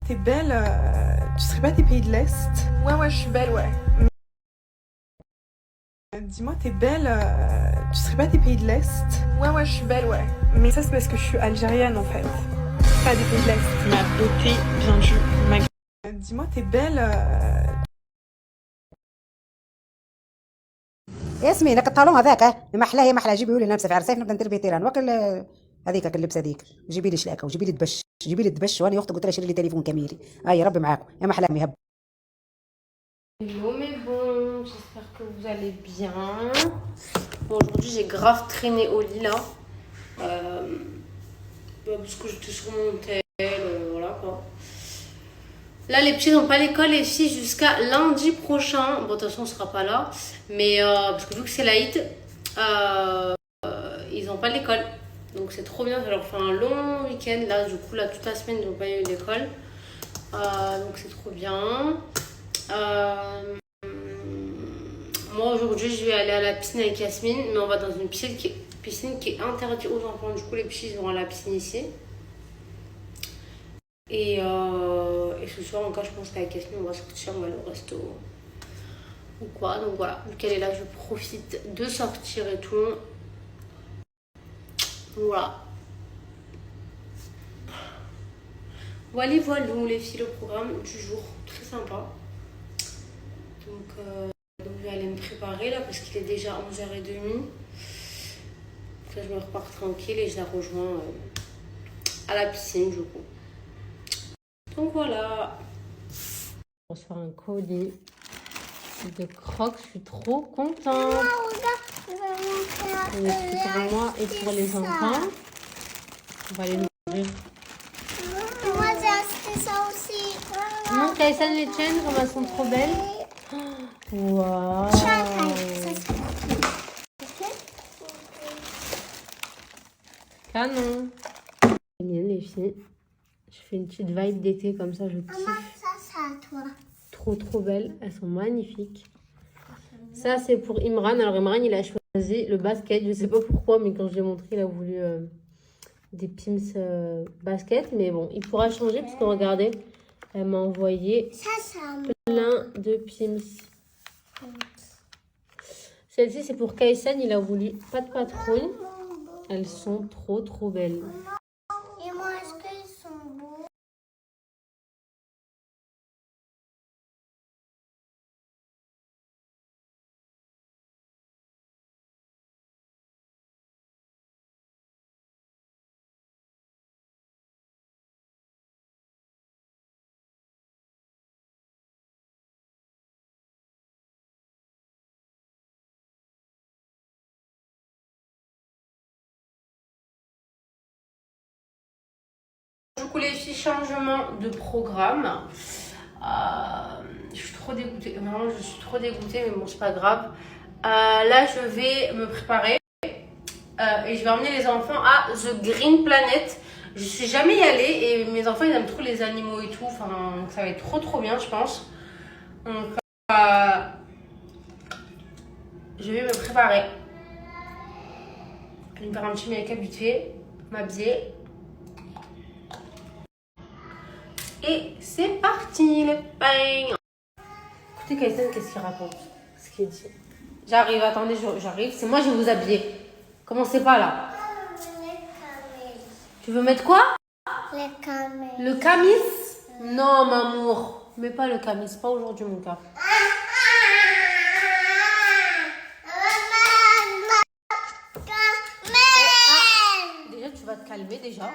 t'es belle, tu serais pas des pays de l'Est? Ouais, je suis belle, ouais. Dis-moi, t'es belle, tu serais pas des pays de l'Est? Ouais, je suis belle, ouais. Mais ça, c'est parce que je suis algérienne, en fait. Pas des pays de l'Est. Ma beauté vient du Maghreb. Dis-moi, t'es belle, اسمي لك الطالون هذاك ما احلاه يا ما احلاه جيبيه لي لابسه في عرسايف نبدا ندير بيه تيران وكل هذيك اللبسه هذيك جيبي لي شلاكه وجيبي لي دبش جيبي لي دبش وانا اختي قلت لها شري لي تليفون كاميري يا ربي معاكم يا ما احلاه يهب. Hello mes bons, j'espère que vous allez bien. Bon, aujourd'hui j'ai grave traîné au lit là. Parce que j'étais sur mon tel, voilà quoi. Là les petits n'ont pas l'école les filles jusqu'à lundi prochain. Bon de toute façon on sera pas là. Mais parce que vu que c'est l'Aïd, ils n'ont pas l'école. Donc c'est trop bien, ça leur fait un long week-end. Là du coup là toute la semaine ils n'ont pas eu d'école. Donc c'est trop bien. Moi aujourd'hui je vais aller à la piscine avec Yasmine, mais on va dans une piscine qui est interdite aux enfants. Du coup les petits vont à la piscine ici. Et ce soir encore je pense qu'avec Yasmine on va sortir, on va aller au resto ou quoi. Donc voilà, vu qu'elle est là je profite de sortir et tout. Voilà. Voilà les filles, le programme du jour, très sympa. Donc je vais aller me préparer là parce qu'il est déjà 11h30. Là, je me repars tranquille et je la rejoins à la piscine du coup. Donc voilà. On se faire un colis de Crocs, je suis trop contente. Et pour moi et pour les enfants. On va les nourrir. Moi j'ai acheté ça aussi. Non, Kaysan, les tiennes, comme elles sont trop belles. Waouh. Canon. C'est bien les filles. Je fais une petite vibe d'été comme ça, je kiffe. Ça c'est à toi. Trop belles. Elles sont magnifiques. Ça c'est pour Imran. Alors Imran il a choisi le basket. Je sais pas pourquoi mais quand je lui ai montré il a voulu des Pims basket. Mais bon il pourra changer parce que regardez. Elle m'a envoyé plein de Pims. Celle-ci c'est pour Kaysan. Il a voulu pas de patrouille. Elles sont trop belles. Et moi est-ce qu'ils sont beaux? Du coup les filles, changement de programme. Je suis trop dégoûtée, vraiment je suis trop dégoûtée mais bon c'est pas grave. Là je vais me préparer et je vais emmener les enfants à The Green Planet. Je suis jamais y allée et mes enfants ils aiment trop les animaux et tout, enfin ça va être trop bien je pense. Donc je vais me préparer. Je vais me faire un petit make-up vite fait, m'habiller. Et c'est parti le bang. Écoutez Kaysan, qu'est-ce qu'il raconte? Ce qu'il dit. J'arrive, attendez, j'arrive. C'est moi, je vais vous habiller. Commencez pas là. Tu veux mettre quoi? Les camels. Le camis? Non, m'amour. Mets pas le camis, pas aujourd'hui mon cas. Déjà, tu vas te calmer déjà.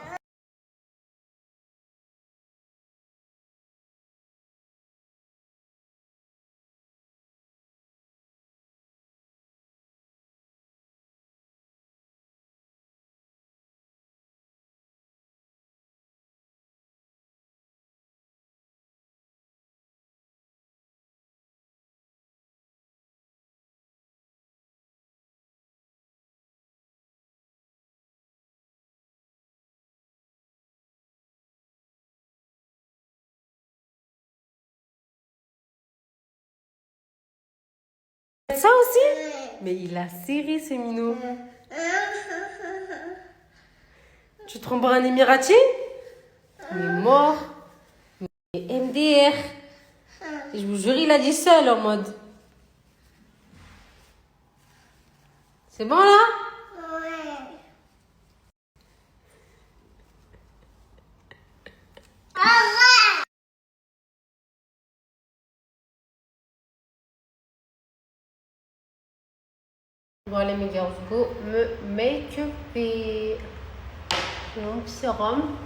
Ça aussi? Mais il a serré ce minot. Tu te prends pour un émirati? Mais mort. dire. Et je vous jure, il a dit seul en mode. C'est bon là? Ouais. Bon allez mes girls, go me make-upper. Donc sérum.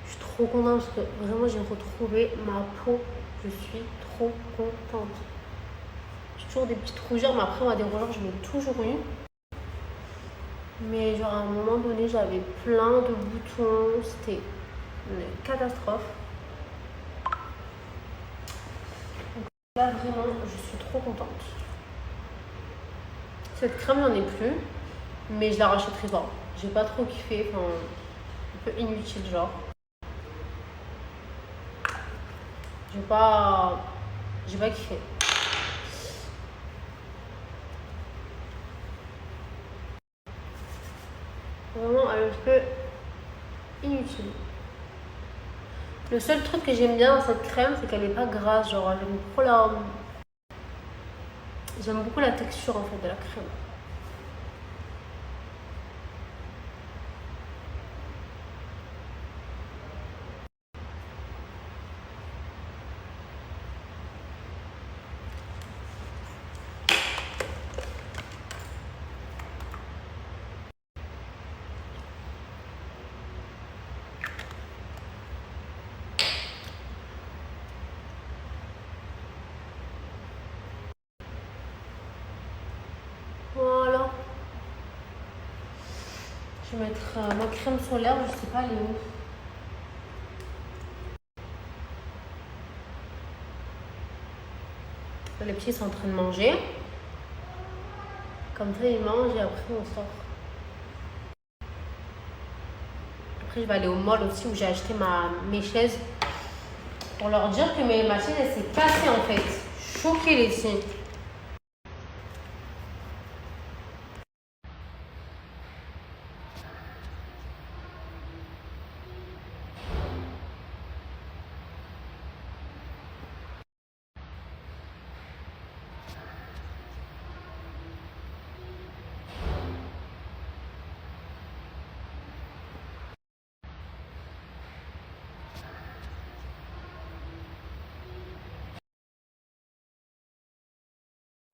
Je suis trop contente parce que vraiment j'ai retrouvé ma peau. Je suis trop contente. J'ai toujours des petites rougeurs, mais après moi des rougeurs j'en ai toujours eu. Mais genre à un moment donné j'avais plein de boutons, c'était une catastrophe. Là vraiment je suis trop contente. Cette crème j'en ai plus, mais je la rachèterai pas. J'ai pas trop kiffé, enfin un peu inutile genre. J'ai pas kiffé. Vraiment un peu inutile. Le seul truc que j'aime bien dans cette crème, c'est qu'elle est pas grasse. Genre, j'aime beaucoup la texture en fait de la crème. Voilà. Je vais mettre ma crème solaire, je sais pas elle est où. Les petits sont en train de manger. Comme ça ils mangent et après on sort. Après je vais aller au mall aussi où j'ai acheté mes chaises. Pour leur dire que ma chaise elle s'est cassée en fait. Je suis choquée les filles.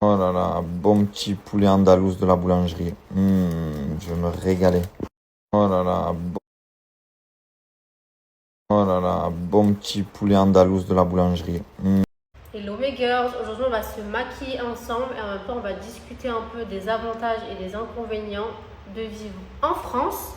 Oh là là, bon petit poulet andalouse de la boulangerie. Je vais me régaler. Oh là là, oh là là, bon petit poulet andalouse de la boulangerie. Hello mes girls, aujourd'hui on va se maquiller ensemble et en même temps on va discuter un peu des avantages et des inconvénients de vivre en France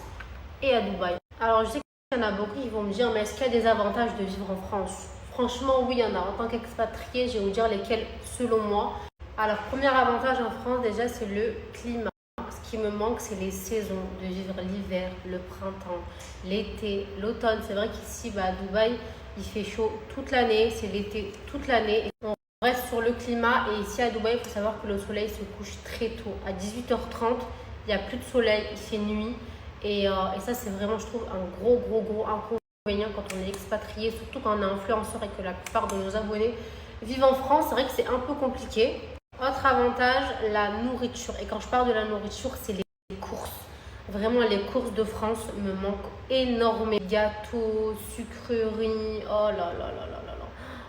et à Dubaï. Alors je sais qu'il y en a beaucoup qui vont me dire mais est-ce qu'il y a des avantages de vivre en France? Franchement oui il y en a, en tant qu'expatrié je vais vous dire lesquels selon moi. Alors premier avantage en France déjà c'est le climat. Ce qui me manque c'est les saisons, de vivre l'hiver, le printemps, l'été, l'automne. C'est vrai qu'ici à Dubaï il fait chaud toute l'année, c'est l'été toute l'année. On reste sur le climat et ici à Dubaï, il faut savoir que le soleil se couche très tôt. À 18h30, il n'y a plus de soleil, il fait nuit. Et ça, c'est vraiment, je trouve, un gros inconvénient quand on est expatrié, surtout quand on est influenceur et que la plupart de nos abonnés vivent en France. C'est vrai que c'est un peu compliqué. Autre avantage, la nourriture. Et quand je parle de la nourriture, c'est les courses. Vraiment, les courses de France me manquent énormément. Gâteaux, sucreries, oh là là là là là là.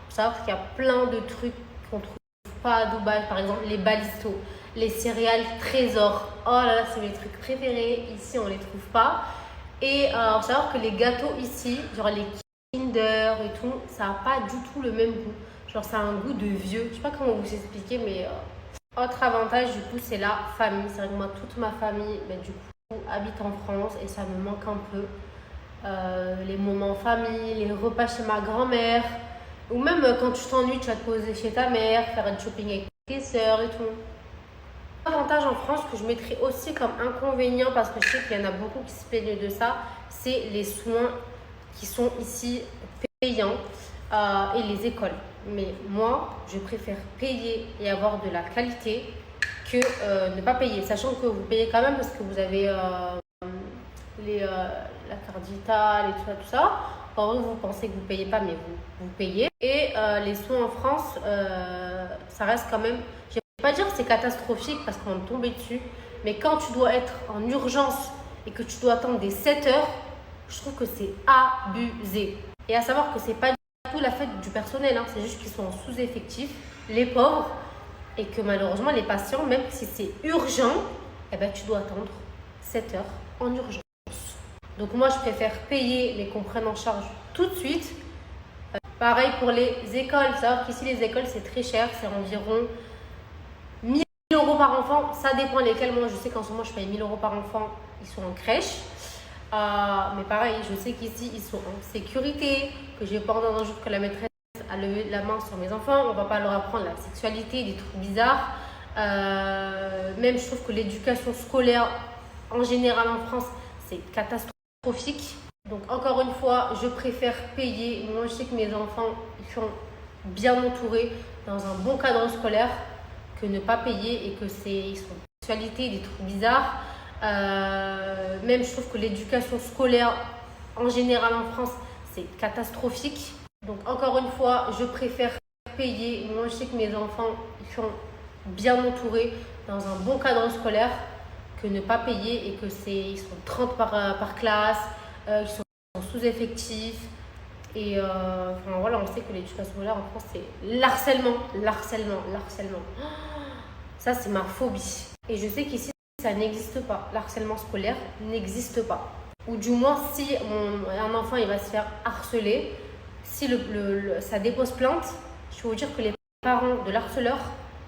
Faut savoir qu'il y a plein de trucs qu'on trouve pas à Dubaï. Par exemple, les balistos, les céréales trésor. Oh là là, c'est mes trucs préférés. Ici, on les trouve pas. Et faut savoir que les gâteaux ici, genre les Kinder et tout, ça n'a pas du tout le même goût. Genre, ça a un goût de vieux. Je sais pas comment vous expliquer, mais autre avantage, du coup, c'est la famille. C'est vrai que moi, toute ma famille, du coup, habite en France et ça me manque un peu. Les moments en famille, les repas chez ma grand-mère, ou même quand tu t'ennuies, tu vas te poser chez ta mère, faire du shopping avec tes sœurs et tout. Avantage en France que je mettrais aussi comme inconvénient, parce que je sais qu'il y en a beaucoup qui se plaignent de ça, c'est les soins qui sont ici payants et les écoles. Mais moi, je préfère payer et avoir de la qualité que ne pas payer, sachant que vous payez quand même parce que vous avez la carte vitale et tout ça. En vrai, vous pensez que vous ne payez pas, mais vous payez. Et les soins en France, ça reste quand même, je ne vais pas dire que c'est catastrophique parce qu'on va me tomber dessus, mais quand tu dois être en urgence et que tu dois attendre des 7 heures, je trouve que c'est abusé. Et à savoir que c'est pas du tout la faute du personnel, hein, c'est juste qu'ils sont en sous-effectif, les pauvres, et que malheureusement les patients, même si c'est urgent, eh ben, tu dois attendre 7 heures en urgence. Donc moi, je préfère payer, mais qu'on prenne en charge tout de suite. Pareil pour les écoles. Faut savoir qu'ici, les écoles, c'est très cher. C'est environ 1 000 € par enfant. Ça dépend lesquels. Moi, je sais qu'en ce moment, je paye 1 000 € par enfant. Ils sont en crèche. Mais pareil, je sais qu'ici, ils sont en sécurité. Que je vais pas entendre un jour que la maîtresse a levé la main sur mes enfants. On ne va pas leur apprendre la sexualité, des trucs bizarres. Même, je trouve que l'éducation scolaire, en général en France, c'est catastrophique. Donc encore une fois, je préfère payer. Moi, je sais que mes enfants ils sont bien entourés dans un bon cadre scolaire que ne pas payer et que ils sont en sexualité, des trucs bizarres. Même je trouve que l'éducation scolaire en général en France, c'est catastrophique. Donc encore une fois, je préfère payer. Moi, je sais que mes enfants ils sont bien entourés dans un bon cadre scolaire que ne pas payer et que ils sont 30 par classe, ils sont sous-effectifs. Et enfin, voilà, on sait que l'éducation scolaire en France, c'est l'harcèlement. Ça, c'est ma phobie. Et je sais qu'ici, ça n'existe pas. L'harcèlement scolaire n'existe pas. Ou du moins, si un enfant il va se faire harceler, si ça dépose plainte, je peux vous dire que les parents de l'harceleur,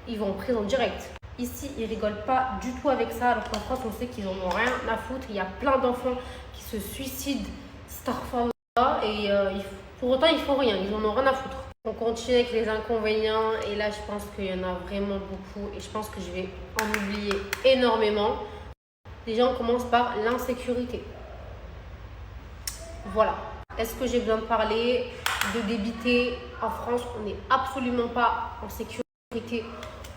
ils vont en prison directe. Ici, ils rigolent pas du tout avec ça, alors qu'en France, on sait qu'ils en ont rien à foutre. Il y a plein d'enfants qui se suicident, Starfall, et pour autant, ils font rien, ils en ont rien à foutre. On continue avec les inconvénients, et là, je pense qu'il y en a vraiment beaucoup, et je pense que je vais en oublier énormément. Déjà, on commence par l'insécurité. Voilà. Est-ce que j'ai besoin de parler de débiter? En France, on n'est absolument pas en sécurité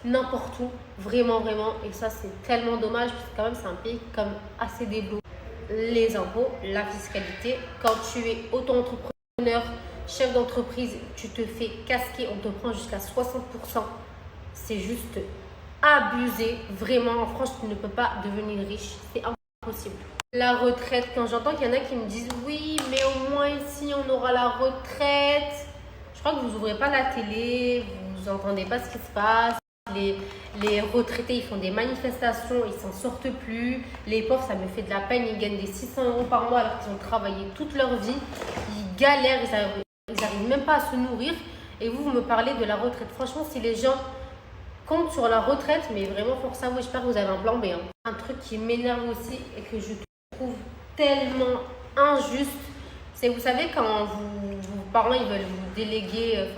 n'importe où, vraiment. Et ça, c'est tellement dommage parce que quand même, c'est un pays comme assez développé. Les impôts, la fiscalité. Quand tu es auto-entrepreneur, chef d'entreprise, tu te fais casquer, on te prend jusqu'à 60%. C'est juste abusé. Vraiment, en France, tu ne peux pas devenir riche. C'est impossible. La retraite, quand j'entends qu'il y en a qui me disent oui, mais au moins ici, on aura la retraite. Je crois que vous n'ouvrez pas la télé, vous n'entendez pas ce qui se passe. Les retraités, ils font des manifestations, ils s'en sortent plus. Les pauvres, ça me fait de la peine, ils gagnent des 600 € par mois alors qu'ils ont travaillé toute leur vie. Ils galèrent, ils n'arrivent même pas à se nourrir. Et vous me parlez de la retraite. Franchement, si les gens comptent sur la retraite, mais vraiment, force à vous, j'espère que vous avez un plan B. Hein. Un truc qui m'énerve aussi et que je trouve tellement injuste, c'est, vous savez, quand vos parents, ils veulent vous déléguer,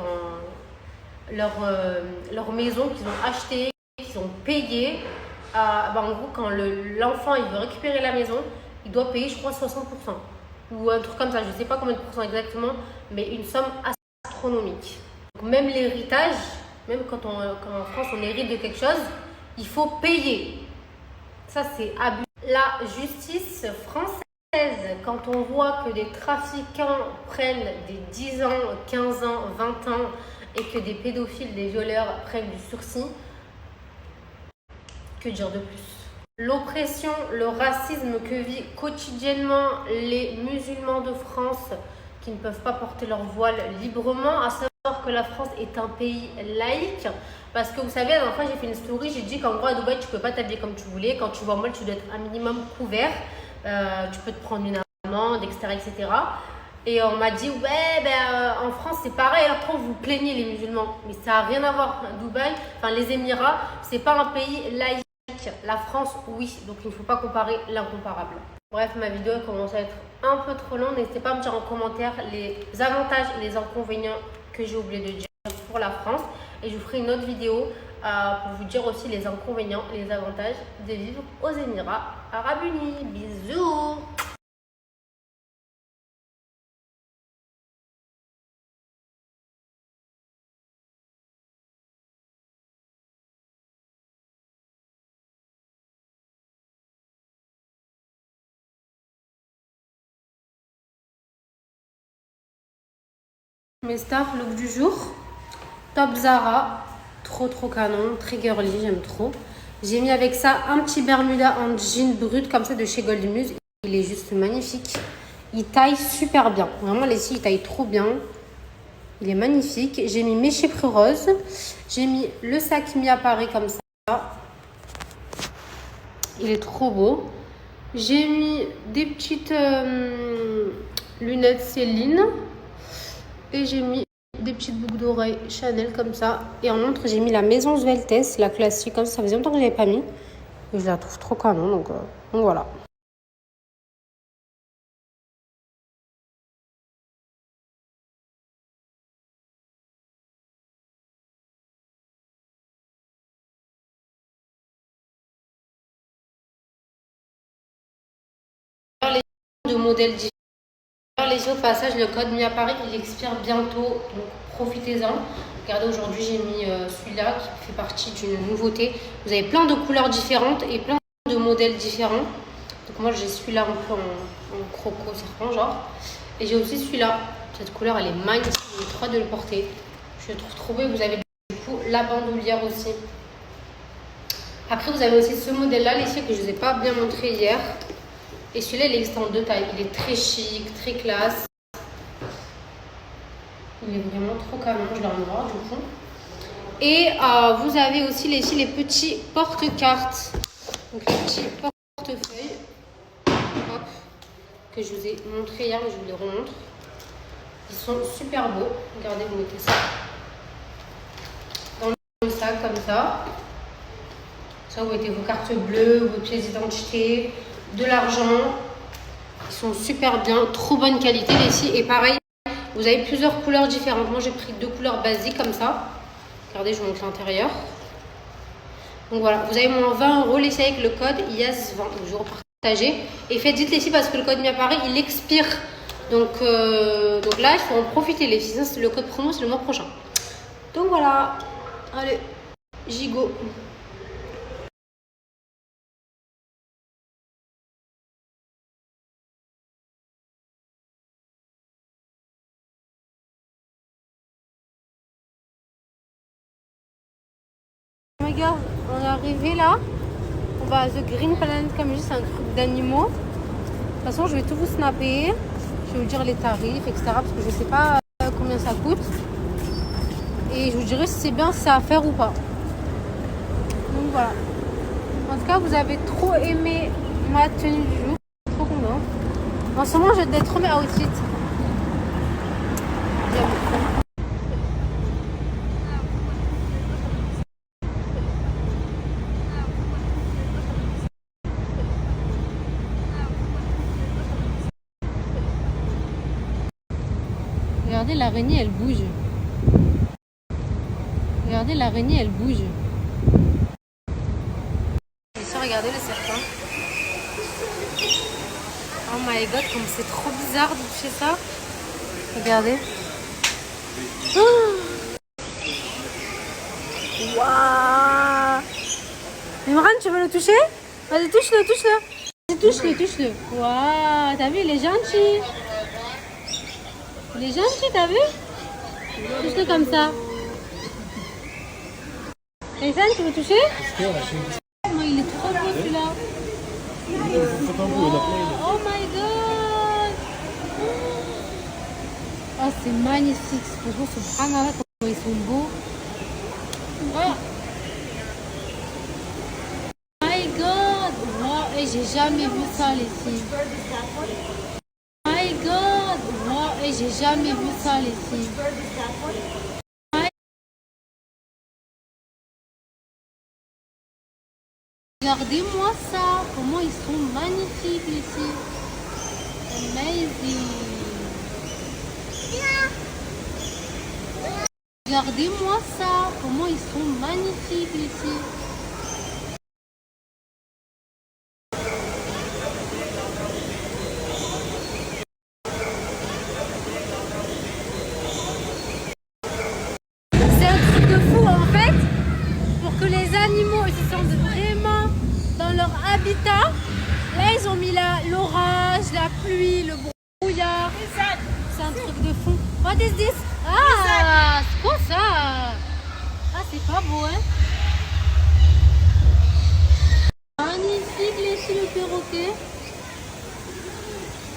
leur maison qu'ils ont achetée, qu'ils ont payé. En gros, quand l'enfant il veut récupérer la maison, il doit payer, je crois, 60%. Ou un truc comme ça, je ne sais pas combien de pourcents exactement, mais une somme astronomique. Donc, même l'héritage, même quand en France on hérite de quelque chose, il faut payer. Ça, c'est abusé. La justice française, quand on voit que des trafiquants prennent des 10 ans, 15 ans, 20 ans, et que des pédophiles, des violeurs prennent du sursis, que dire de plus? L'oppression, le racisme que vivent quotidiennement les musulmans de France qui ne peuvent pas porter leur voile librement, à savoir que la France est un pays laïque. Parce que vous savez, la dernière fois j'ai fait une story, j'ai dit qu'en gros à Dubaï tu peux pas t'habiller comme tu voulais, quand tu vas en mall tu dois être un minimum couvert, tu peux te prendre une amende, etc. Et on m'a dit, ouais, en France, c'est pareil. Alors, pourquoi vous plaignez les musulmans? Mais ça n'a rien à voir. Dubaï, les Émirats, c'est pas un pays laïque. La France, oui. Donc, il ne faut pas comparer l'incomparable. Bref, ma vidéo commence à être un peu trop longue. N'hésitez pas à me dire en commentaire les avantages et les inconvénients que j'ai oublié de dire pour la France. Et je vous ferai une autre vidéo pour vous dire aussi les inconvénients et les avantages de vivre aux Émirats Arabes Unis. Bisous! Mes stars, look du jour. Top Zara, trop canon, très girly, j'aime trop. J'ai mis avec ça un petit Bermuda en jean brut comme ça de chez Golden Muse. Il est juste magnifique. Il taille super bien. Vraiment les filles, il taille trop bien. Il est magnifique. J'ai mis mes chypres roses. J'ai mis le sac Mia Paris comme ça. Il est trop beau. J'ai mis des petites lunettes Céline. Et j'ai mis des petites boucles d'oreilles Chanel comme ça. Et en montre, j'ai mis la Maison Sveltes, la classique. Comme ça faisait longtemps que je n'avais pas mis. Et je la trouve trop canon. Donc voilà. De modèles différents. Les yeux, au passage, le code Mia Paris, il expire bientôt, donc profitez-en. Regardez, aujourd'hui, j'ai mis celui-là qui fait partie d'une nouveauté. Vous avez plein de couleurs différentes et plein de modèles différents. Donc moi, j'ai celui-là un peu en croco serpent, genre. Et j'ai aussi celui-là. Cette couleur, elle est magnifique. J'ai trop hâte de le porter. Je le trouve trop beau. Vous avez du coup la bandoulière aussi. Après, vous avez aussi ce modèle-là, les filles, que je ne vous ai pas bien montré hier. Et celui-là, il existe en 2 tailles. Il est très chic, très classe. Il est vraiment trop canon. Je l'ai en noir, du coup. Et vous avez aussi les filles, les petits porte-cartes. Donc, les petits portefeuilles. Hop. Que je vous ai montré hier, mais je vous les remontre. Ils sont super beaux. Regardez, vous mettez ça dans le sac, comme ça. Ça, vous mettez vos cartes bleues, vos pièces d'identité, de l'argent. Ils sont super bien, trop bonne qualité les filles. Et pareil, vous avez plusieurs couleurs différentes. Moi j'ai pris 2 couleurs basiques comme ça. Regardez, je vous montre l'intérieur. Donc voilà, vous avez moins 20 € les filles avec le code IAS20. Donc je vais repartager. Et faites vite les filles parce que le code Mia Paris il expire. Donc là il faut en profiter les filles. Le code promo c'est le mois prochain. Donc voilà. Allez, gigot. Regarde, on est arrivé là. On va à The Green Planet comme juste un truc d'animaux. De toute façon, je vais tout vous snapper. Je vais vous dire les tarifs, etc. Parce que je sais pas combien ça coûte. Et je vous dirai si c'est bien, si c'est à faire ou pas. Donc voilà. En tout cas, vous avez trop aimé ma tenue du jour. Trop content. En ce moment, je vais trop mes outfits. Regardez, l'araignée, elle bouge. Regardez, l'araignée, elle bouge. Et ça, regardez le serpent. Oh my god, comme c'est trop bizarre de toucher ça. Regardez. Waouh! Imran, tu veux le toucher? Vas-y, touche-le, touche-le. Touche-le, touche-le. Waouh, t'as vu, il est gentil. Il est gentil, t'as vu? Touche-le comme ça. Ethan, tu veux toucher? Non, il est trop beau celui-là. Oh my god! Oh, c'est magnifique. Franchement, subhanallah, comment ils sont beaux. Oh my god! Wow, et j'ai jamais vu ça, les filles. My god! Wow, et j'ai jamais vu ça, les filles. Regardez-moi ça, comment ils sont magnifiques les filles. Amazing. Regardez-moi ça, comment ils sont magnifiques les filles. C'est un truc de fou en fait, pour que les animaux se sentent vraiment dans leur habitat. Là ils ont mis l'orage, la pluie, le brouillard. C'est un truc de fou. What is this? Ah, c'est quoi ça? Ah, c'est pas beau, hein? Magnifique, les filles, le perroquet.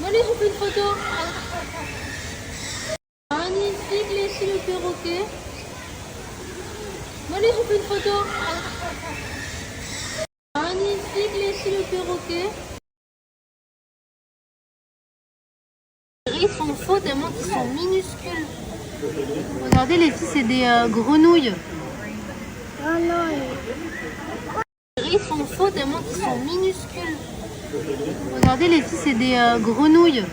Allez, je fais une photo. Magnifique, les filles, le perroquet. Allez, je fais une photo. Magnifique, les filles, le perroquet. Ils sont faux tellement qu'ils sont minuscules. Regardez les filles, c'est des grenouilles. Ils sont faux tellement qu'ils sont minuscules. Regardez les filles, c'est des grenouilles.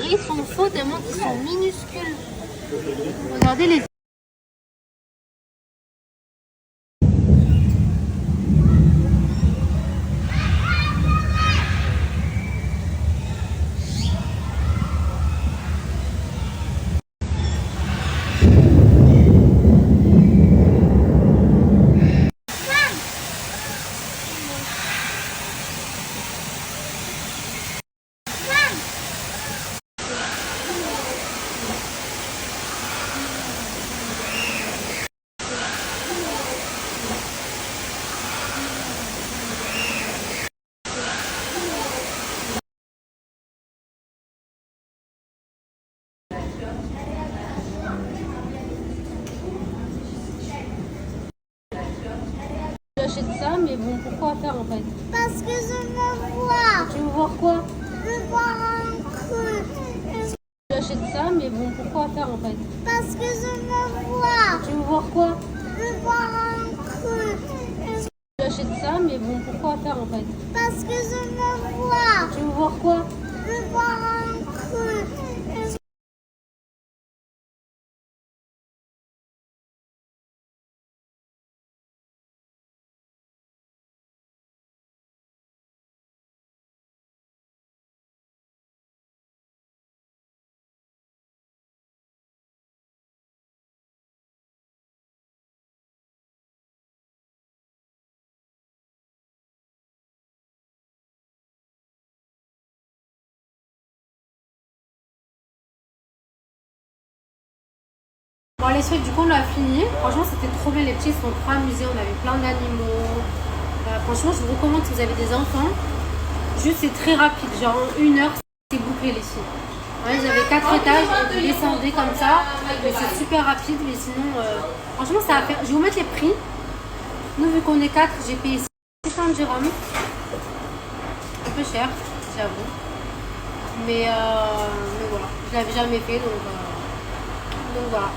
Ils sont faux tellement qu'ils sont minuscules. Regardez les filles. J'achète ça, mais bon, pourquoi faire en fait? Parce que je veux voir. Tu veux voir quoi? Je veux voir un truc. J'achète ça, mais bon, pourquoi faire en fait? Parce que je veux voir. Tu veux voir quoi? Je veux voir un truc. J'achète ça, mais bon, pourquoi faire en fait? Parce que je veux voir. Tu veux voir quoi? Je veux voir un truc. Bon, les fêtes, du coup, on l'a fini. Franchement, c'était trop bien. Les petits se sont trop amusés. On avait plein d'animaux. Franchement, je vous recommande si vous avez des enfants. Juste, c'est très rapide. Genre, en 1 heure, c'est bouclé, les filles. Ouais, ils avaient 4 étages. Vous descendez comme ça. Mais c'est super rapide. Mais sinon, franchement, ça a fait. Je vais vous mettre les prix. Nous, vu qu'on est 4, j'ai payé 600 dirhams. Un peu cher, j'avoue. Mais voilà. Je l'avais jamais fait. Donc voilà.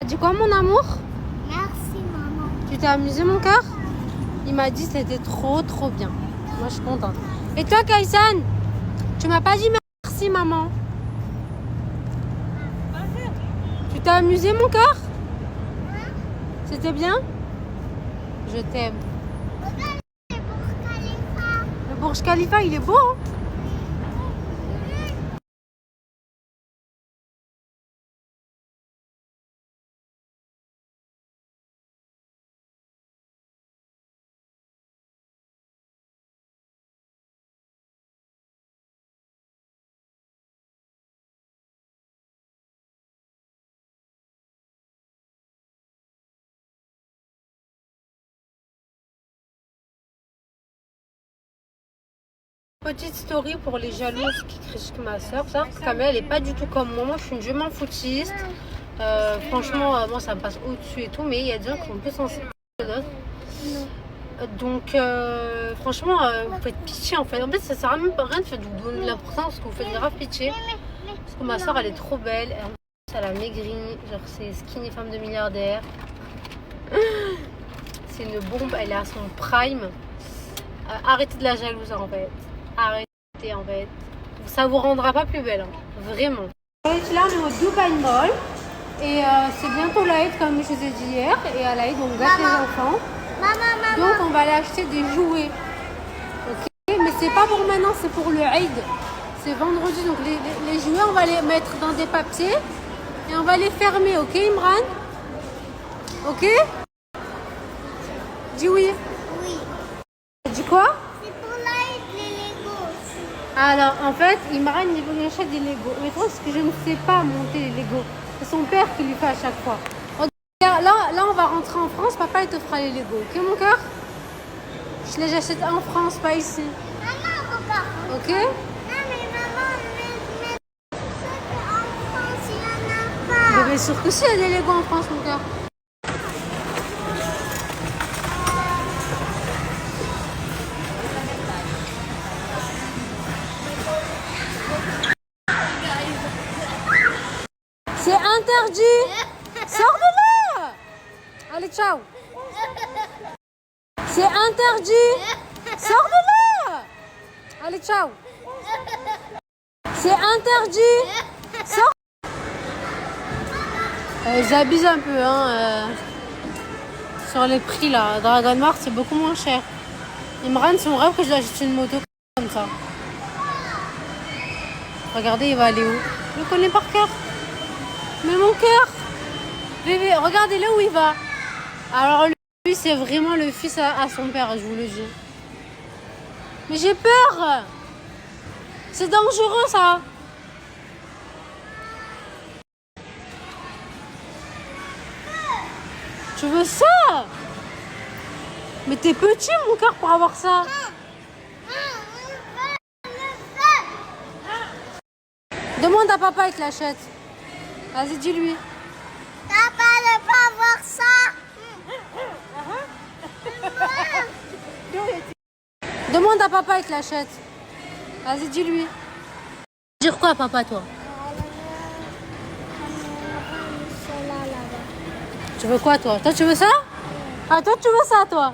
Tu dis quoi, mon amour? Merci, maman. Tu t'es amusé, mon cœur? Il m'a dit que c'était trop bien. Moi, je suis contente. Et toi, Kaysan? Tu m'as pas dit merci, maman? Tu t'es amusé, mon cœur? C'était bien? Je t'aime. Regarde le Burj Khalifa. Le Burj Khalifa, il est beau, hein? Petite story pour les jalouses qui critiquent ma soeur. Ça, Kamel, elle est pas du tout comme moi. Moi, je suis une je m'en foutiste. Franchement, moi, ça me passe au-dessus et tout. Mais il y a des gens qui sont plus sensibles que d'autres. Donc, franchement, vous faites pitié en fait. En fait, ça sert à même pas rien de vous donner l'importance parce que vous faites grave pitié. Parce que ma soeur, elle est trop belle. Elle a maigri. Genre, c'est skinny femme de milliardaire. C'est une bombe. Elle est à son prime. Arrêtez de la jalouser en fait. Arrêtez en fait. Ça vous rendra pas plus belle, hein. Vraiment. Là, on est au Dubai Mall. Et c'est bientôt l'Aïd, comme je vous ai dit hier. Et à l'Aïd, on gâte les enfants. Donc, on va aller acheter des jouets. Ok. Mais c'est pas pour maintenant, c'est pour le Aïd. C'est vendredi. Donc, les jouets, on va les mettre dans des papiers. Et on va les fermer. Ok, Imran? Ok? Dis oui. Oui. Dis quoi? C'est pour l'Aïd, les Legos. Alors, en fait, Imran, il veut que j'achète des Legos. Mais toi, parce que je ne sais pas monter les Legos. C'est son père qui lui fait à chaque fois. Regarde, là, on va rentrer en France. Papa, il te fera les Legos. Ok, mon cœur? Je les achète en France, pas ici. Maman, regarde. Ok? Non, mais maman, mais en France, il n'y en a pas. Mais bien sûr que si, il y a des Legos en France, mon cœur. C'est interdit. Sors de là. Allez, ciao. C'est interdit. Sors de là. Allez, ciao. C'est interdit. Sors. Ils abusent un peu, hein. Sur les prix, là. Dragon Mart, c'est beaucoup moins cher. Imran, son rêve que je lui achète une moto comme ça. Regardez, il va aller où? Je le connais par cœur. Mais mon cœur, bébé, regardez là où il va. Alors lui, c'est vraiment le fils à son père, je vous le dis. Mais j'ai peur. C'est dangereux, ça. Tu veux ça? Mais t'es petit, mon cœur, pour avoir ça. Demande à papa, il te l'achète. Vas-y, dis-lui. Papa ne pas voir ça. Demande à papa, il te l'achète. Vas-y, dis-lui. Dire quoi à papa, toi? Tu veux quoi, toi? Toi, tu veux ça? Ah, toi, tu veux ça, toi?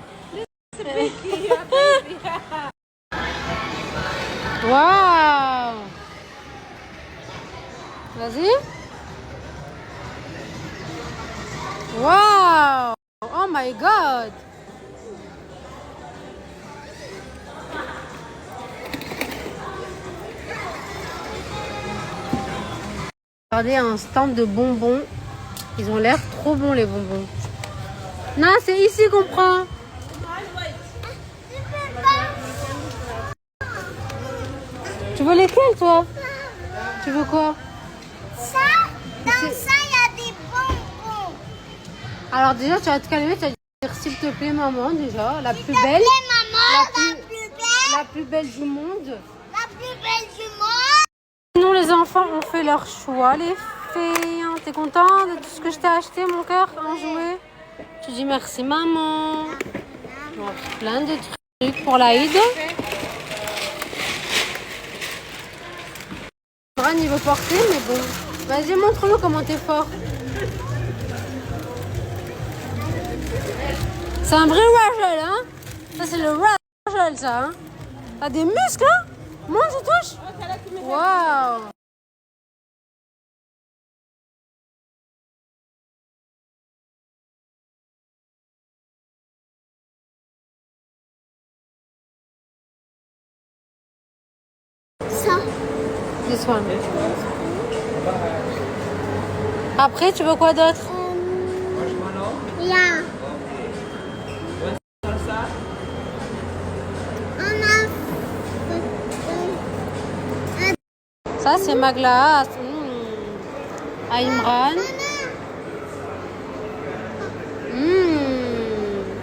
Waouh! Vas-y. Waouh! Oh my god! Regardez un stand de bonbons. Ils ont l'air trop bons, les bonbons. Non, c'est ici qu'on prend. Tu veux lesquels, toi? Tu veux quoi? Ça, dans ça, il y a des bonbons. Alors déjà, tu vas te calmer, tu vas dire s'il te plaît, maman, déjà. La plus S'il te belle. plaît, maman, La plus belle du monde. la plus belle du monde. Sinon, les enfants ont fait leur choix, les filles. Hein. T'es content de tout ce que je t'ai acheté, mon cœur, en jouet? Tu dis merci, maman. Bon, plein de trucs pour l'Aïd. Bran, il veut porter, mais bon. Vas-y, montre-nous comment t'es fort. C'est un vrai Rachel, hein? Ça, c'est le Rachel, ça, hein? T'as des muscles, hein? Monte, je touche. Waouh! Ça. This one. Après, tu veux quoi d'autre? Yeah. On a Ça, c'est ma glace. À Imran.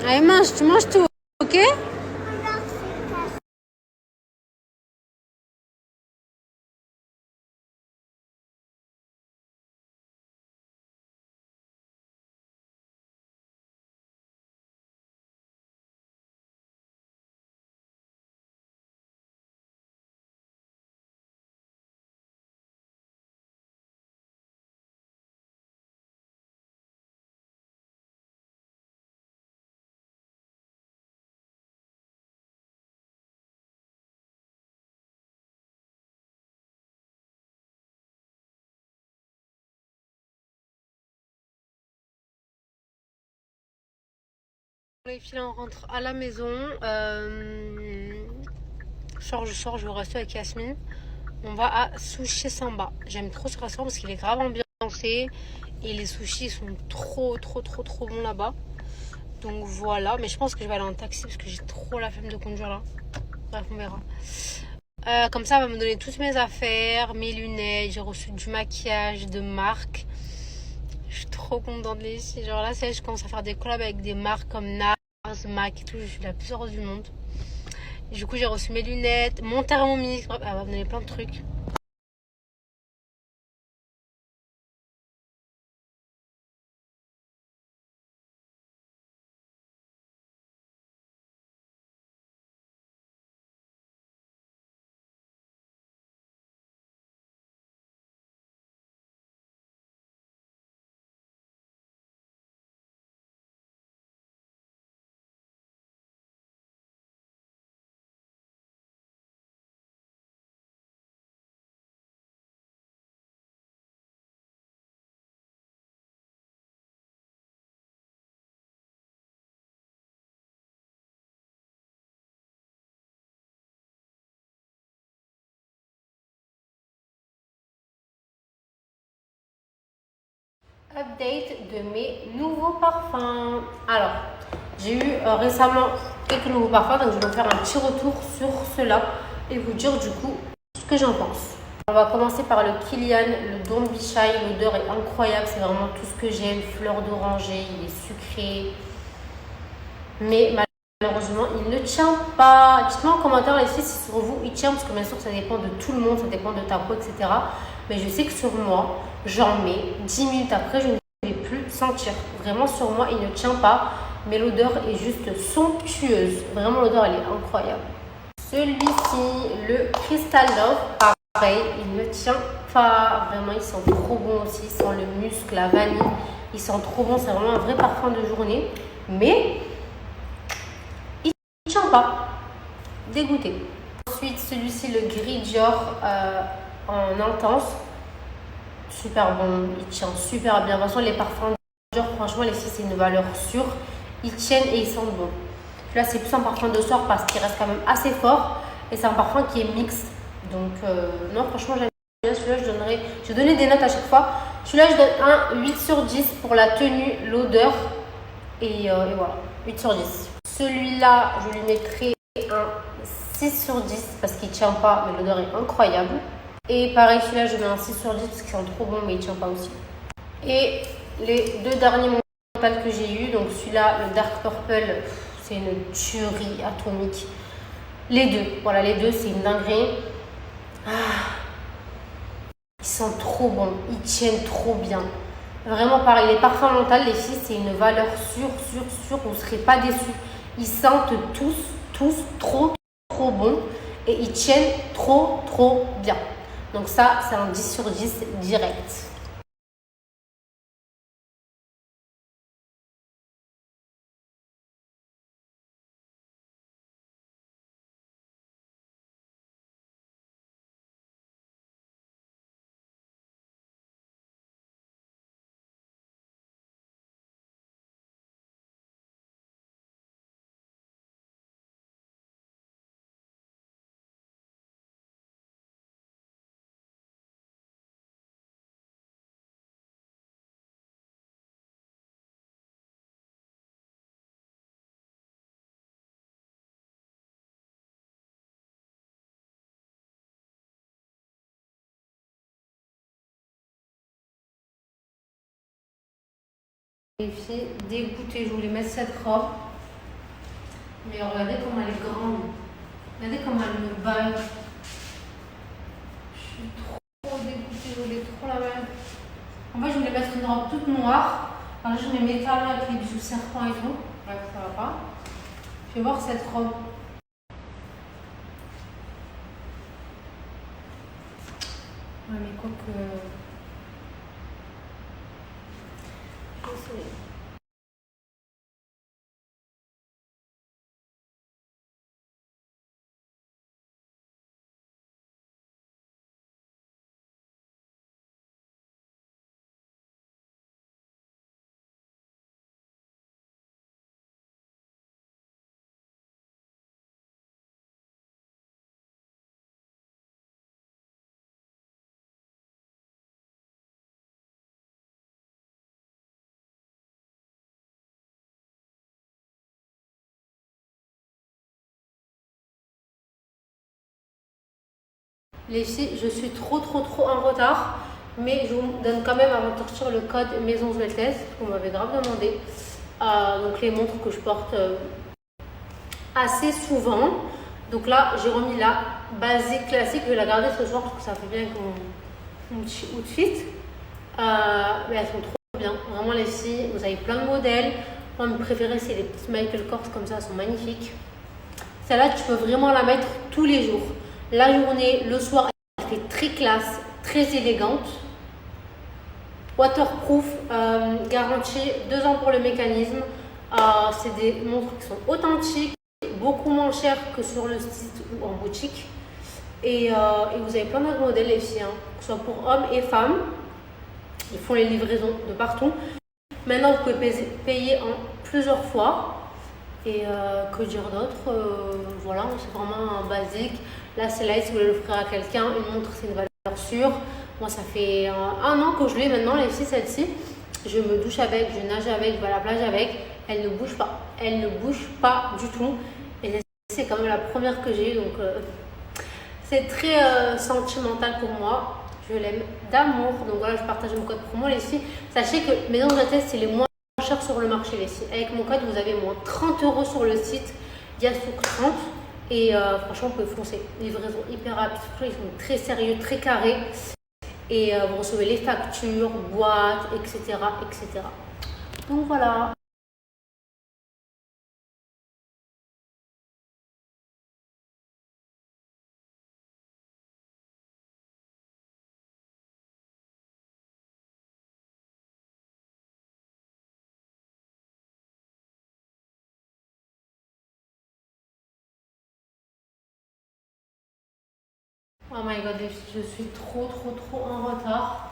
Allez, mange, tu manges tout, ok? Les filles, on rentre à la maison. Je sors, je vais rester avec Yasmine. On va à Sushi Samba. J'aime trop ce restaurant parce qu'il est grave ambiancé. Et les sushis sont trop bons là-bas. Donc voilà, mais je pense que je vais aller en taxi parce que j'ai trop la flemme de conduire là. Bref, on verra. Comme ça, elle va me donner toutes mes affaires, mes lunettes. J'ai reçu du maquillage de marque. Je suis trop contente les filles. Genre là, c'est je commence à faire des collabs avec des marques comme NARS, MAC et tout. Je suis la plus heureuse du monde. Et du coup, j'ai reçu mes lunettes, mon thermomix. Bref, elle va me donner plein de trucs. Update de mes nouveaux parfums. Alors, j'ai eu récemment quelques nouveaux parfums, donc je vais vous faire un petit retour sur cela et vous dire du coup ce que j'en pense. On va commencer par le Kilian, le Don't Be Shy. L'odeur est incroyable, c'est vraiment tout ce que j'aime. Fleur d'oranger, il est sucré. Mais malheureusement, il ne tient pas. Dites-moi en commentaire les filles si sur vous il tient, parce que bien sûr ça dépend de tout le monde, ça dépend de ta peau, etc. Mais je sais que sur moi, j'en mets 10 minutes après, je ne vais plus sentir. Vraiment sur moi, il ne tient pas, mais l'odeur est juste somptueuse. Vraiment, l'odeur, elle est incroyable. Celui-ci, le Crystal Love, pareil, il ne tient pas. Vraiment, il sent trop bon aussi. Il sent le musc, la vanille. Il sent trop bon. C'est vraiment un vrai parfum de journée. Mais il ne tient pas. Dégoûté. Ensuite, celui-ci, le Gris Dior en intense. Super bon. Il tient super bien. De toute façon, les parfums Dior, franchement, les filles, c'est une valeur sûre. Ils tiennent et ils sentent bon. Là, c'est plus un parfum de soir parce qu'il reste quand même assez fort. Et c'est un parfum qui est mixte. Donc, non, franchement, j'aime bien. Celui-là, je vais donner des notes à chaque fois. Celui-là, je donne un 8 sur 10 pour la tenue, l'odeur. Et voilà, 8 sur 10. Celui-là, je lui mettrai un 6 sur 10 parce qu'il ne tient pas, mais l'odeur est incroyable. Et pareil, celui-là, je mets un 6 sur 10 parce qu'il sent trop bon, mais il ne tient pas aussi. Et les deux derniers mentales que j'ai eu, donc celui-là, le Dark Purple, c'est une tuerie atomique. Les deux, voilà, les deux, c'est une dinguerie. Ils sentent trop bon, ils tiennent trop bien. Vraiment pareil, les parfums mentaux, les filles, c'est une valeur sûre, vous ne serez pas déçus. Ils sentent tous trop bon et ils tiennent trop bien. Donc ça, c'est un 10 sur 10 direct. Les filles, dégoûtées, je voulais mettre cette robe. Mais regardez comment elle est grande. Regardez comment elle me baille. Je suis trop dégoûtée, je voulais trop la mettre. En fait, je voulais mettre une robe toute noire. Alors, je mets mes talons avec les bijoux serpents et tout. Bref, ça va pas. Je vais voir cette robe. Ouais, mais quoi que. Je sais. Les filles, je suis trop en retard. Mais je vous donne quand même avant de sortir le code Maison Sveltez, qu'on m'avait grave demandé. Donc les montres que je porte assez souvent. Donc là, j'ai remis la basique classique. Je vais la garder ce soir parce que ça fait bien avec mon petit outfit. Mais elles sont trop bien. Vraiment les filles, vous avez plein de modèles. Moi, mes préférés, c'est les petites Michael Kors comme ça, elles sont magnifiques. Celle-là, tu peux vraiment la mettre tous les jours. La journée, le soir, elle fait très classe, très élégante. Waterproof, garantie 2 ans pour le mécanisme. C'est des montres qui sont authentiques, beaucoup moins chères que sur le site ou en boutique. Et vous avez plein d'autres modèles les filles, hein, que ce soit pour hommes et femmes. Ils font les livraisons de partout. Maintenant, vous pouvez payer en plusieurs fois. Et que dire d'autre, voilà, c'est vraiment un basique. Là, c'est là si vous voulez l'offrir à quelqu'un. Une montre, c'est une valeur sûre. Moi, ça fait 1 an que je l'ai maintenant, les filles, celle-ci. Je me douche avec, je nage avec, je vais à la plage avec. Elle ne bouge pas. Elle ne bouge pas du tout. Et c'est quand même la première que j'ai eu. Donc, c'est très sentimental pour moi. Je l'aime d'amour. Donc voilà, je partage mon code promo, les filles. Sachez que Maison Sveltez, c'est les moins chers sur le marché, les filles. Avec mon code, vous avez moins 30 € sur le site. Yasouk 30. Et franchement, vous pouvez foncer. Livraison hyper rapide. Ils sont très sérieux, très carrés. Et vous recevez les factures, boîtes, etc. etc. Donc voilà. Oh my god, je suis trop en retard.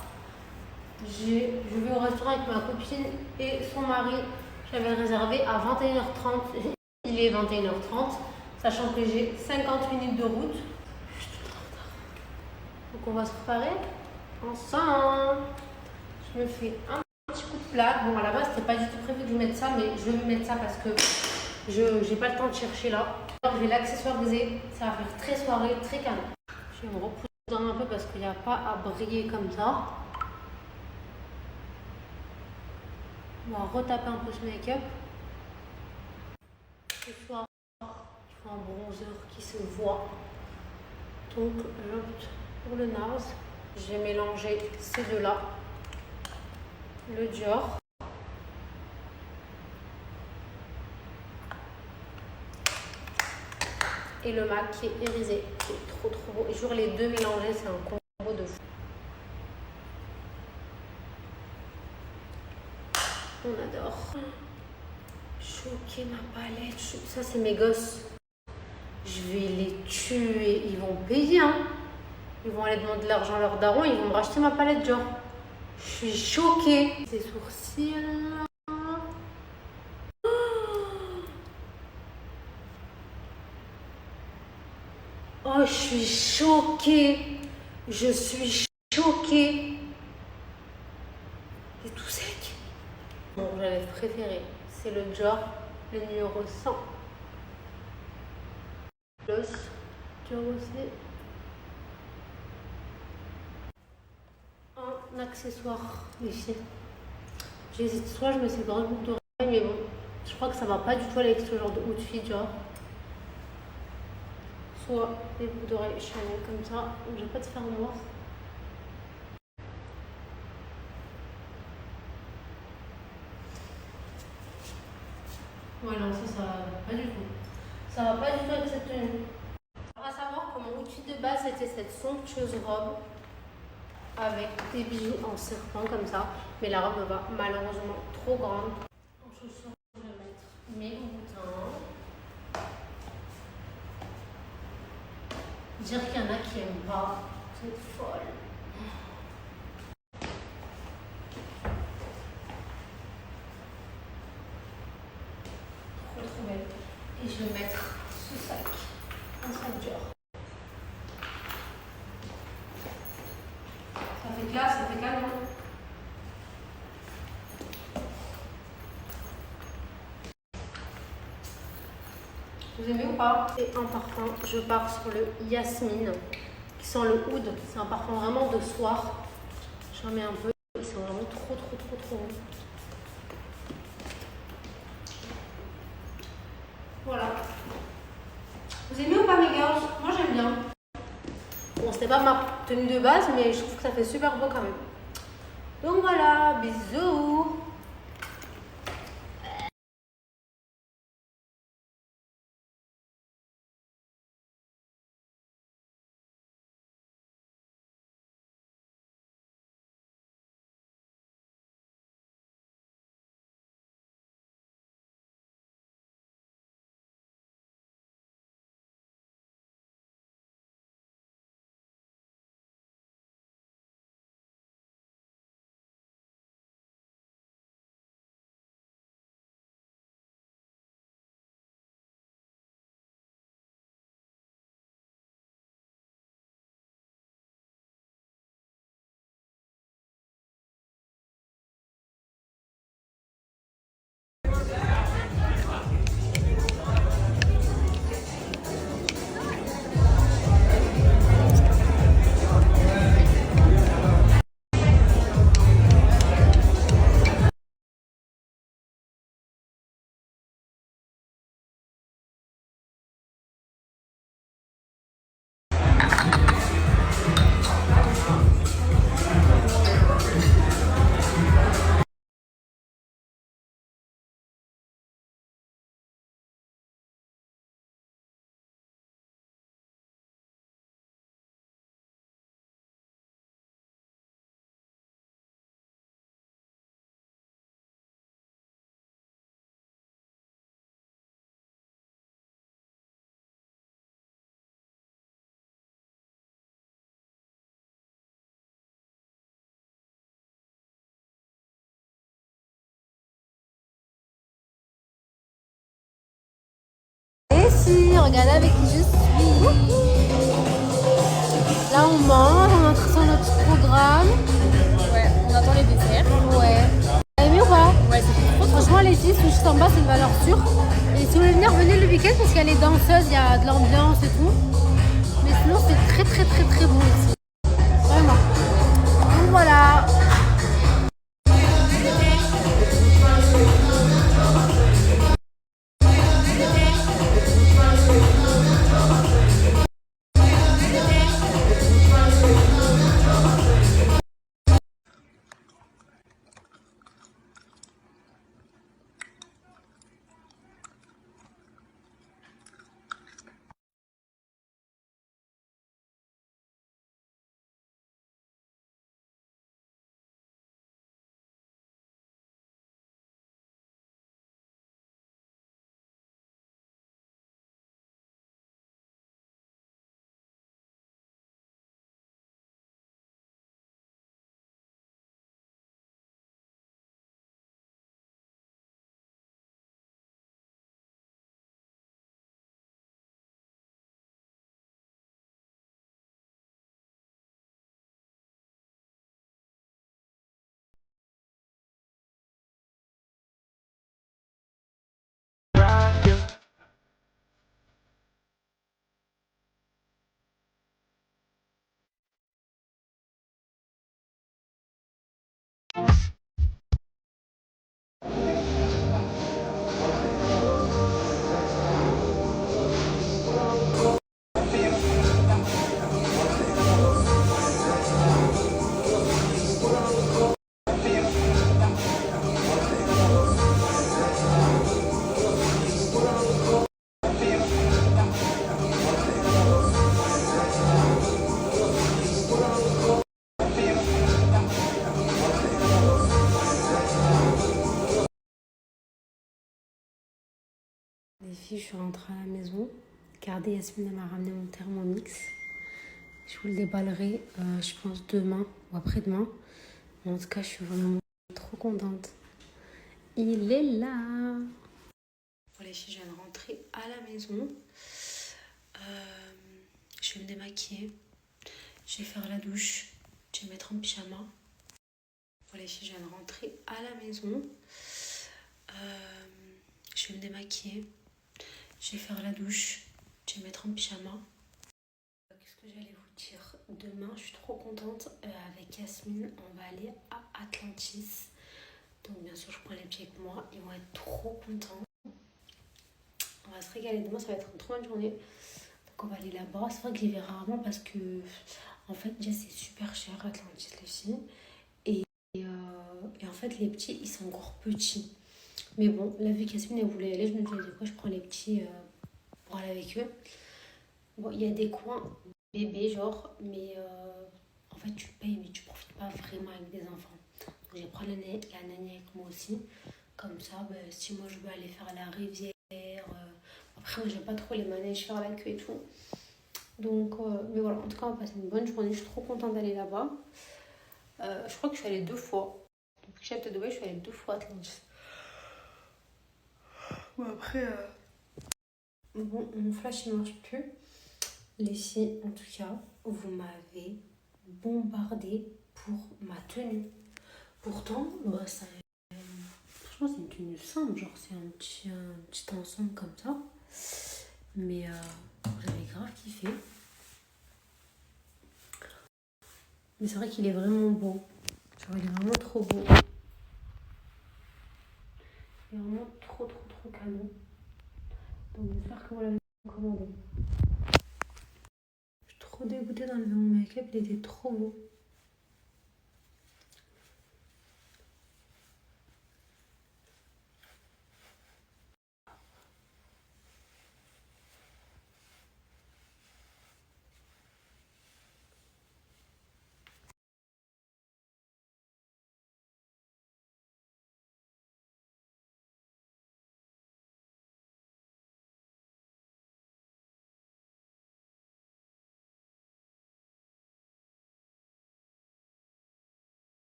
Je vais au restaurant avec ma copine et son mari. J'avais réservé à 21h30. Il est 21h30, sachant que j'ai 50 minutes de route. Je suis tout le temps en retard. Donc on va se préparer ensemble. Je me fais un petit coup de plat. Bon, à la base, c'était pas du tout prévu que je mette ça, mais je vais mettre ça parce que je n'ai pas le temps de chercher là. Je vais l'accessoiriser. Ça va faire très soirée, très calme. Je vais me repoudrer un peu parce qu'il n'y a pas à briller comme ça. On va retaper un peu ce make-up. Ce soir, il faut un bronzer qui se voit. Donc, j'opte pour le NARS. J'ai mélangé ces deux-là. Le Dior. Et le MAC qui est irisé, qui est trop beau. Et toujours les deux mélangés, c'est un combo de fou. On adore. Choquer ma palette. Ça, c'est mes gosses. Je vais les tuer. Ils vont payer, hein. Ils vont aller demander de l'argent à leurs darons. Ils vont me racheter ma palette, genre. Je suis choquée. Ces sourcils. Oh, je suis choquée. Je suis choquée. C'est tout sec. Mon rouge à lèvres préféré, c'est le Dior, le numéro 100. Gloss, Dior aussi. Un accessoire, les filles. J'hésite, soit je mets ces grandes boucles d'oreilles, mais bon, je crois que ça va pas du tout avec ce genre de outfit, genre. Soit des boucles d'oreilles Chanel comme ça, je vais pas te faire noir. Ouais, non, ça va pas du tout. Ça va pas du tout avec cette tenue. Alors, à savoir que mon outfit de base, c'était cette somptueuse robe avec des bijoux en serpent comme ça. Mais la robe va malheureusement trop grande. En chaussures, je vais mettre mes boutins. Dire qu'il y en a qui aiment pas, c'est folle. Trop belle. Et je vais mettre ce sac, un sac Dior. Ça fait classe, ça fait calme. Vous aimez ou pas? Et en partant, je pars sur le Yasmine, qui sent le oud. C'est un parfum vraiment de soir. J'en mets un peu. C'est vraiment trop bon. Voilà. Vous aimez ou pas mes girls? Moi j'aime bien. Bon, c'était pas ma tenue de base, mais je trouve que ça fait super beau quand même. Donc voilà, bisous. Et si, regardez avec qui je suis. Là on mange, on est en train de faire notre petit programme. Ouais, on attend les desserts. Ouais. T'as aimé ou pas? Ouais, c'est trop. Franchement les filles, juste en bas c'est une valeur sûre. Et si vous voulez venir, venez le week-end parce qu'il y a les danseuses, il y a de l'ambiance et tout. Mais sinon c'est très bon ici. Vraiment. Donc voilà. Les filles, je suis rentrée à la maison. Regardez, Yasmine elle m'a ramené mon Thermomix. Je vous le déballerai, je pense, demain ou après-demain. En tout cas, je suis vraiment trop contente. Il est là. Bon, les filles, je viens de rentrer à la maison. Je vais me démaquiller. Je vais faire la douche. Je vais me mettre en pyjama. Bon, les filles, je viens de rentrer à la maison. Je vais me démaquiller. Je vais faire la douche. Je vais me mettre en pyjama. Qu'est-ce que j'allais vous dire? vous dire, demain je suis trop contente. Avec Yasmine, on va aller à Atlantis. Donc bien sûr je prends les petits avec moi, ils vont être trop contents. On va se régaler demain, ça va être une trop bonne journée. Donc on va aller là-bas. C'est vrai que j'y vais rarement parce que en fait déjà c'est super cher Atlantis les filles. Et en fait les petits ils sont encore petits. Mais bon, là vu qu'Yasmine elle voulait y aller, je me dis allez, quoi, je prends les petits pour aller avec eux. Bon, il y a des coins bébés genre, mais en fait tu payes mais tu profites pas vraiment avec des enfants. Donc je vais prendre la nanny avec moi aussi. Comme ça, bah, si moi je veux aller faire la rivière, après moi j'aime pas trop les manèges, faire la queue et tout. Donc, mais voilà, en tout cas on va passer une bonne journée, je suis trop contente d'aller là-bas. Je crois que je suis allée 2 fois. Depuis que j'habite à Dubaï, je suis allée 2 fois à Atlantis. Bon après, bon, mon flash il marche plus. Les filles, en tout cas, vous m'avez bombardé pour ma tenue. Pourtant, bah, ça, franchement, c'est une tenue simple, genre c'est un petit ensemble comme ça. Mais vous avez grave kiffé. Mais c'est vrai qu'il est vraiment beau. Genre, il est vraiment trop beau. Il est vraiment trop canon. Donc j'espère que vous l'avez commandé. Je suis trop dégoûtée d'enlever mon make-up, il était trop beau.